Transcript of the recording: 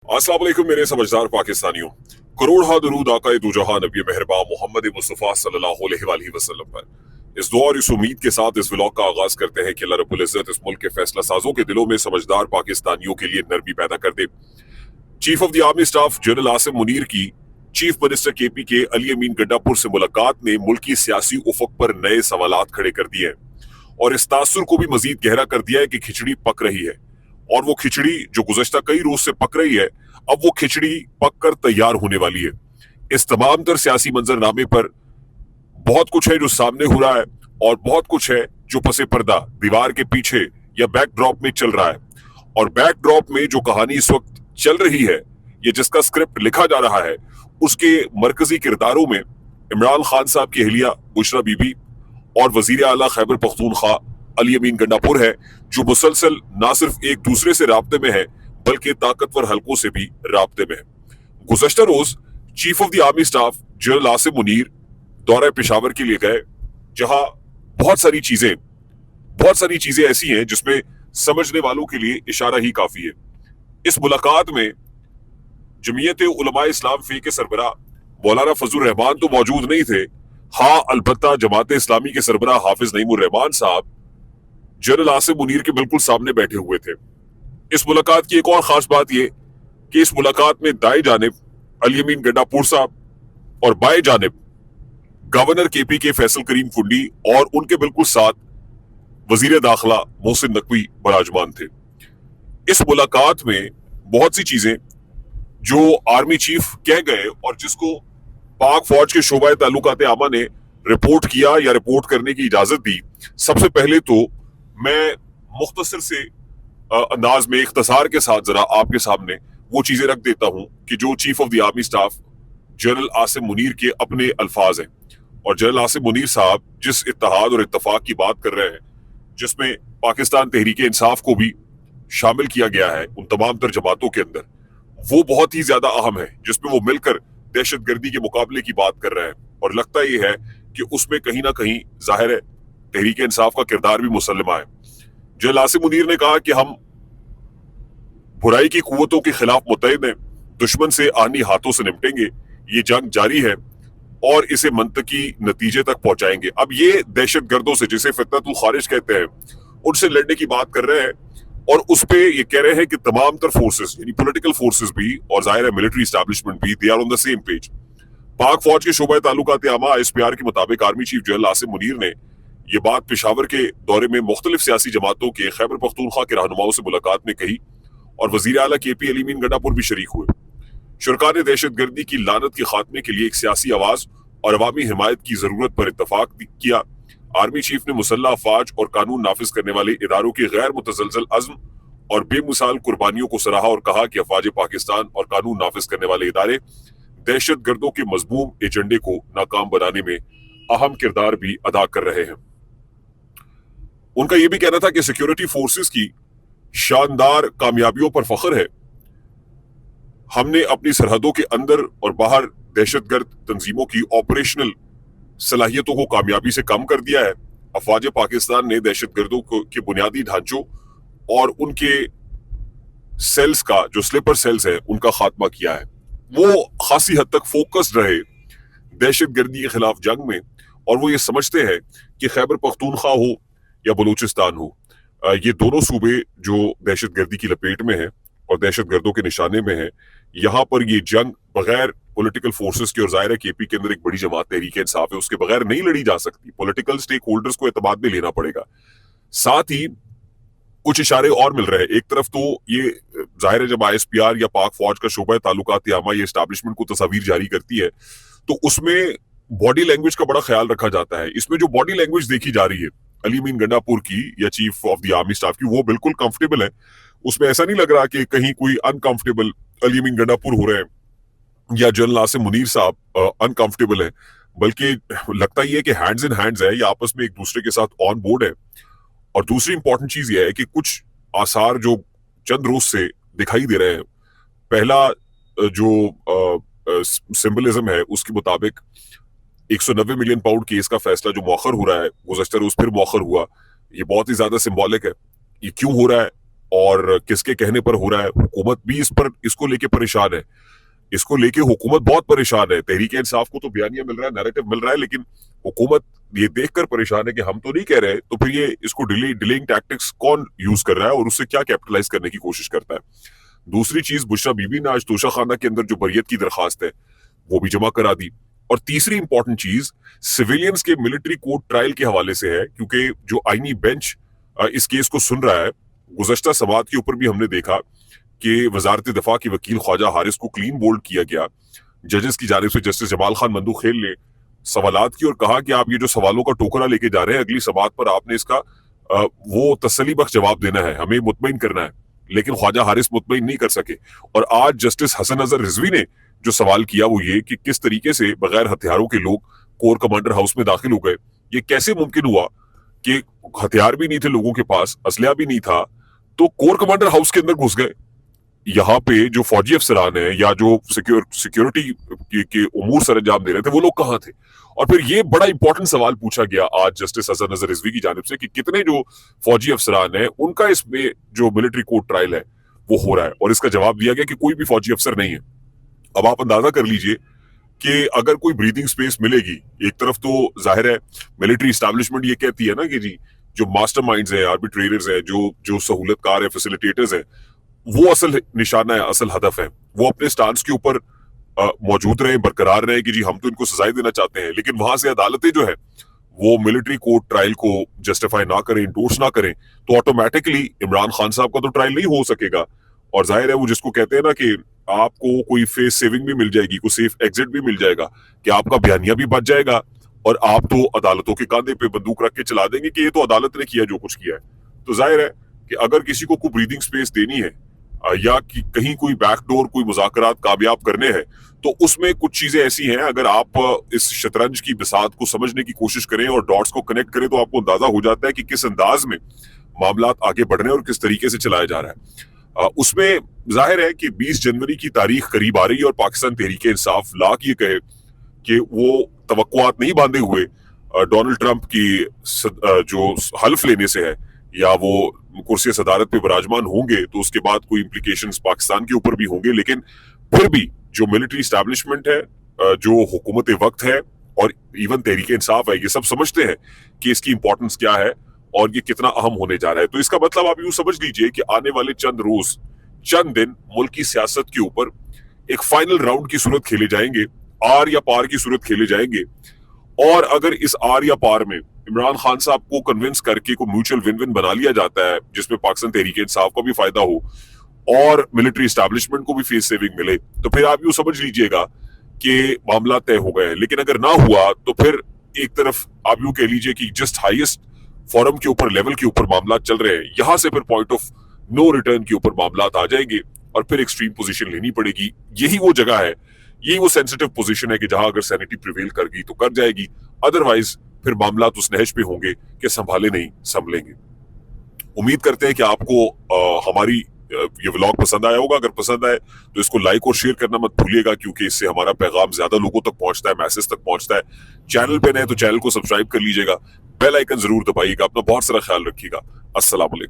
अस्सलाम वालेकुम मेरे समझदार पाकिस्तानियों। करोड़ हा दरूद आका दो जहां नबी मेहरबान मोहम्मद मुस्तफ़ा सल्लल्लाहु अलैहि वसल्लम पर। इस दुआ और इस उम्मीद के साथ इस व्लॉग का आगाज करते हैं कि अल्लाह रब्बुल इज्जत इस मुल्क के फैसला साजों के दिलों में समझदार पाकिस्तानियों के लिए नरमी पैदा कर दे। Chief of the army staff general Asim Munir की चीफ मिनिस्टर केपी के अली अमीन गड्डापुर से मुलाकात ने मुल्की सियासी उफक पर नए सवालात खड़े कर दिए हैं और इस तासुर को भी मजीद गहरा कर दिया है कि खिचड़ी पक रही है और वो खिचड़ी जो गुज़श्ता कई रोज से पक रही है, अब वो खिचड़ी पक कर तैयार होने वाली है। इस तमाम तर सियासी मंजरनामे पर बहुत कुछ है जो सामने हो रहा है और बहुत कुछ है जो पसे पर्दा दीवार के पीछे या बैकड्रॉप में चल रहा है। और बैकड्रॉप में जो कहानी इस वक्त चल रही है, ये जिसका स्क्रिप्ट लिखा जा रहा है, उसके मरकजी किरदारों में इमरान खान साहब की अहलिया बुशरा बीबी और वजीर आला खैबर पख्तूनख्वा अली अमीन गंडापुर है, जो मुसलसल ना सिर्फ एक दूसरे से राब्ते में है बल्कि ताकतवर हलकों से भी राब्ते में है। गुज़श्ता रोज chief of the army staff general Asim Munir दौरे पेशावर के लिए गए, जहां बहुत सारी चीजें ऐसी हैं जिसमें समझने वालों के लिए इशारा ही काफी है। इस मुलाकात में जमीयत उलमा इस्लाम फी के सरबरा मौलाना फजल रहमान तो मौजूद नहीं थे। हाँ, अलबत्ता जमात इस्लामी के सरबरा हाफिज नईमुर रहमान साहब जनरल आसिम मुनीर के बिल्कुल सामने बैठे हुए थे। इस मुलाकात की एक और खास बात यह कि इस मुलाकात में दाएं जानिब अली अमीन गंडापुर साहब और बाएं जानिब गवर्नर केपी के फैसल करीम कुंडी और उनके बिल्कुल साथ वजीर दाखिला मोहसिन नकवी बराजमान थे। इस मुलाकात में बहुत सी चीजें जो आर्मी चीफ कह गए और जिसको पाक फौज के शोबा ताल्लुकात आमा ने रिपोर्ट किया या रिपोर्ट करने की इजाजत दी। सबसे पहले तो मैं मुख्तसर से अंदाज में इख्तसार के साथ जरा आपके सामने वो चीजें रख देता हूं कि जो chief of the army staff general Asim Munir के अपने अल्फाज हैं। और जनरल आसिम मुनीर साहब जिस इत्तेहाद और इत्तफाक की बात कर रहे हैं, जिसमें पाकिस्तान तहरीक इंसाफ को भी शामिल किया गया है उन तमाम तर जमातों के अंदर, वो बहुत ही ज्यादा अहम है, जिसमें वो मिलकर दहशत गर्दी के मुकाबले की बात कर रहे हैं। और लगता यह है कि उसमें कहीं ना कहीं जाहिर है तहरीक इंसाफ का किरदार भी मुसल्लमा है। जनरल आसिम मुनीर ने कहा कि हम बुराई की कुव्वतों के खिलाफ मुतहिद हैं, दुश्मन से आनी हाथों से निपटेंगे, ये जंग जारी है और इसे मंतकी नतीजे तक पहुंचाएंगे। अब ये दहशत गर्दों से, जिसे फितनतुल खारिज कहते हैं, उनसे लड़ने की बात कर रहे हैं और उस पे ये कह रहे हैं कि तमाम तर फोर्सेस यानी पॉलिटिकल फोर्सेस भी और जाहिर है मिलिट्री एस्टैब्लिशमेंट भी, they are on the same page. Pak फौज के शोबा ताल्लुकात आमा ISPR के मुताबिक army chief general Asim Munir ने ये बात पेशावर के दौरे में मुख्तलिफ सियासी जमातों के खैबर पख्तूनख्वा के रहनुमाओं से मुलाकात में कही और वजीर आला KP अली अमीन गंडापुर भी शरीक हुए। शुरका ने दहशत गर्दी की लानत के खात्मे के लिए एक सियासी आवाज और अवामी हिमायत की जरूरत पर इत्तफाक किया। आर्मी चीफ ने मुसल्लह अफवाज और कानून नाफिज करने वाले इदारों की गैर मुतजलजल अज़्म और बेमिसाल कुर्बानियों को सराहा और कहा कि अफवाज पाकिस्तान और कानून नाफिज करने वाले इदारे दहशत गर्दों के मजमूम एजेंडे को नाकाम बनाने में अहम किरदार भी अदा कर रहे हैं। उनका यह भी कहना था कि सिक्योरिटी फोर्सेस की शानदार कामयाबियों पर फख्र है। हमने अपनी सरहदों के अंदर और बाहर दहशतगर्द तंजीमों की ऑपरेशनल सलाहियतों को कामयाबी से कम कर दिया है। अफवाज पाकिस्तान ने दहशतगर्दों के बुनियादी ढांचों और उनके सेल्स का, जो स्लीपर सेल्स है, उनका खात्मा किया है। वो खासी हद तक फोकस्ड रहे दहशतगर्दी के खिलाफ जंग में और वो ये समझते हैं कि खैबर पख्तूनख्वा हो या बलूचिस्तान हो, ये दोनों सूबे जो दहशतगर्दी की लपेट में है और दहशतगर्दों के निशाने में है, यहाँ पर ये जंग बगैर पॉलिटिकल फोर्सेस के और जाहिर है KP के अंदर एक बड़ी जमात तहरीक इंसाफ है, उसके बगैर नहीं लड़ी जा सकती। पॉलिटिकल स्टेक होल्डर्स को एतमाद में लेना पड़ेगा। साथ ही कुछ इशारे और मिल रहे हैं। एक तरफ तो ये जाहिर है जब ISPR या पाक फौज का शोबा ताल्लुकात आमा ये एस्टैब्लिशमेंट को तस्वीर जारी करती है तो उसमें बॉडी लैंग्वेज का बड़ा ख्याल रखा जाता है। इसमें जो बॉडी लैंग्वेज देखी जा रही है अली अमीन गंडापुर की या chief of the army staff की, वो बिल्कुल कंफर्टेबल है। उसमें ऐसा नहीं लग रहा कि कहीं कोई अनकंफर्टेबल अली अमीन गंडापुर हो रहे हैं या जनरल आसिम मुनीर साहब अनकंफर्टेबल है, बल्कि लगता ही है कि हैंड्स इन हैंड्स है, या आपस में एक दूसरे के साथ ऑन बोर्ड है। और दूसरी इंपॉर्टेंट चीज यह है कि कुछ आसार जो चंद रोज से दिखाई दे रहे हैं, पहला जो सिंबलिज्म है उसके मुताबिक 190 मिलियन पाउंड केस का फैसला जो मौखर हो रहा है, गुज़श्ता रोज फिर मौखर हुआ, ये बहुत ही ज्यादा सिंबॉलिक है। ये क्यों हो रहा है? और किसके कहने पर हो रहा है। हुकूमत भी इसको लेके परेशान है, इसको लेके हुकूमत बहुत परेशान है। तहरीक इंसाफ को तो बयानिया मिल रहा है, नैरेटिव मिल रहा है, लेकिन हुकूमत ये देखकर परेशान है कि हम तो नहीं कह रहे, तो फिर ये इसको डिलेइंग टैक्टिक्स कौन यूज कर रहा है और उससे क्या कैपिटलाइज करने की कोशिश करता है। दूसरी चीज, बुशरा बीबी ने आज तोशा खाना के अंदर जो बरियत की दरखास्त है वो भी जमा करा दी। और तीसरी इंपॉर्टेंट चीज सिविलियंस के मिलिट्री कोर्ट ट्रायल के हवाले से है, क्योंकि जो आईनी बेंच इस केस को सुन रहा है, गुज़श्ता समात के ऊपर भी हमने देखा कि वजारत दफा की वकील ख्वाजा हारिस को क्लीन बोल्ड किया गया जजेस की जानिब से। जस्टिस जमाल खान मंदूखेल ने सवालात की और कहा कि आप ये जो सवालों का टोकरा लेके जा रहे हैं, अगली समात पर आपने इसका वो तसल्ली बख्श जवाब देना है, हमें मुतमईन करना है। लेकिन ख्वाजा हारिस मुतमईन नहीं कर सके। और आज जस्टिस हसन अजहर रिजवी ने जो सवाल किया वो ये कि किस तरीके से बगैर हथियारों के लोग कोर कमांडर हाउस में दाखिल हो गए, ये कैसे मुमकिन हुआ कि हथियार भी नहीं थे लोगों के पास, असलहा भी नहीं था, तो कोर कमांडर हाउस के अंदर घुस गए। यहाँ पे जो फौजी अफसरान है या जो सिक्योरिटी के उमूर सर अंजाम दे रहे थे वो लोग कहाँ थे। और फिर ये बड़ा इंपॉर्टेंट सवाल पूछा गया आज जस्टिस हसन अजहर रिजवी की जानिब से कि कितने जो फौजी अफसरान है उनका इसमें जो मिलिट्री कोर्ट ट्रायल है वो हो रहा है, और इसका जवाब दिया गया कि कोई भी फौजी अफसर नहीं है। अब आप अंदाजा कर लीजिए कि अगर कोई ब्रीदिंग स्पेस मिलेगी, एक तरफ तो जाहिर है मिलिट्री इस्टेब्लिशमेंट ये कहती है ना कि जी जो मास्टरमाइंड्स हैं, आर्बिट्रेटर्स हैं, जो जो सहूलतकार है, फैसिलिटेटर्स हैं, वो असल निशाना है, असल हदफ है, वो अपने स्टांस के ऊपर मौजूद रहे, बरकरार रहे कि जी हम तो इनको सजाएं देना चाहते हैं। लेकिन वहां से अदालतें जो है वो मिलिट्री कोर्ट ट्रायल को जस्टिफाई ना करें, इंडोर्स ना करें, तो ऑटोमेटिकली इमरान खान साहब का तो ट्रायल नहीं हो सकेगा। और जाहिर है वो जिसको कहते हैं ना कि आपको कोई फेस सेविंग भी मिल जाएगी, कोई सेफ एग्जिट भी मिल जाएगा, कि आपका बयानिया भी बच जाएगा और आप तो अदालतों के कांधे पे बंदूक रख के चला देंगे कि ये तो अदालत ने किया जो कुछ किया है। तो जाहिर है कि अगर किसी को कोई ब्रीदिंग स्पेस देनी है या कि कहीं कोई बैकडोर, कोई मुज़ाकरात कामयाब करने हैं, तो उसमें कुछ चीजें ऐसी हैं, अगर आप इस शतरंज की बिसात को समझने की कोशिश करें और डॉट्स को कनेक्ट करें, तो आपको अंदाजा हो जाता है कि किस अंदाज में मामला आगे बढ़ रहे हैं और किस तरीके से चलाया जा रहा है। उसमें जाहिर है कि 20 जनवरी की तारीख करीब आ रही है और पाकिस्तान तहरीक इंसाफ लाख ये कहे कि वो तवक्कुआत नहीं बांधे हुए डोनाल्ड ट्रंप की जो हल्फ लेने से है या वो कुर्सी सदारत पे विराजमान होंगे तो उसके बाद कोई इम्प्लीकेशंस पाकिस्तान के ऊपर भी होंगे। लेकिन फिर भी जो मिलिट्री स्टैब्लिशमेंट है, जो हुकूमत वक्त है और इवन तहरीक इंसाफ है, ये सब समझते हैं कि इसकी इंपॉर्टेंस क्या है और ये कितना अहम होने जा रहा है। तो इसका मतलब आप यूं समझ लीजिए कि आने वाले चंद रोज, चंद दिन मुल्क की सियासत के ऊपर एक फाइनल राउंड की सूरत खेले जाएंगे, आर या पार की सूरत खेले जाएंगे। और अगर इस आर या पार में इमरान खान साहब को कन्विंस करके को म्यूचुअल विन विन बना लिया जाता है, जिसमें पाकिस्तान तहरीक इंसाफ का भी फायदा हो और मिलिट्री एस्टैब्लिशमेंट को भी फेस सेविंग मिले, तो फिर आप यूं समझ लीजिएगा कि मामला तय हो गए। लेकिन अगर ना हुआ तो फिर एक तरफ आप यूं कह लीजिए कि जस्ट हाईएस्ट फोरम के ऊपर, लेवल के ऊपर मामला चल रहे हैं, यहां से फिर पॉइंट ऑफ नो रिटर्न के ऊपर मामला आ जाएंगे और फिर एक्सट्रीम पोजीशन लेनी पड़ेगी। यही वो जगह है, यही वो सेंसिटिव पोजीशन है कि जहां अगर सैनिटी प्रिवेल कर गई तो कर जाएगी, अदरवाइज फिर मामला उस नहज पे होंगे कि संभाले नहीं संभलेंगे। उम्मीद करते हैं कि आपको हमारी ये व्लॉग पसंद आया होगा। अगर पसंद आए तो इसको लाइक और शेयर करना मत भूलिएगा, क्योंकि इससे हमारा पैगाम ज्यादा लोगों तक पहुंचता है, मैसेज तक पहुंचता है। चैनल पे नए तो चैनल को सब्सक्राइब कर लीजिएगा, बेल आइकन जरूर दबाइएगा। अपना बहुत सारा ख्याल रखिएगा। अस्सलाम वालेकुम।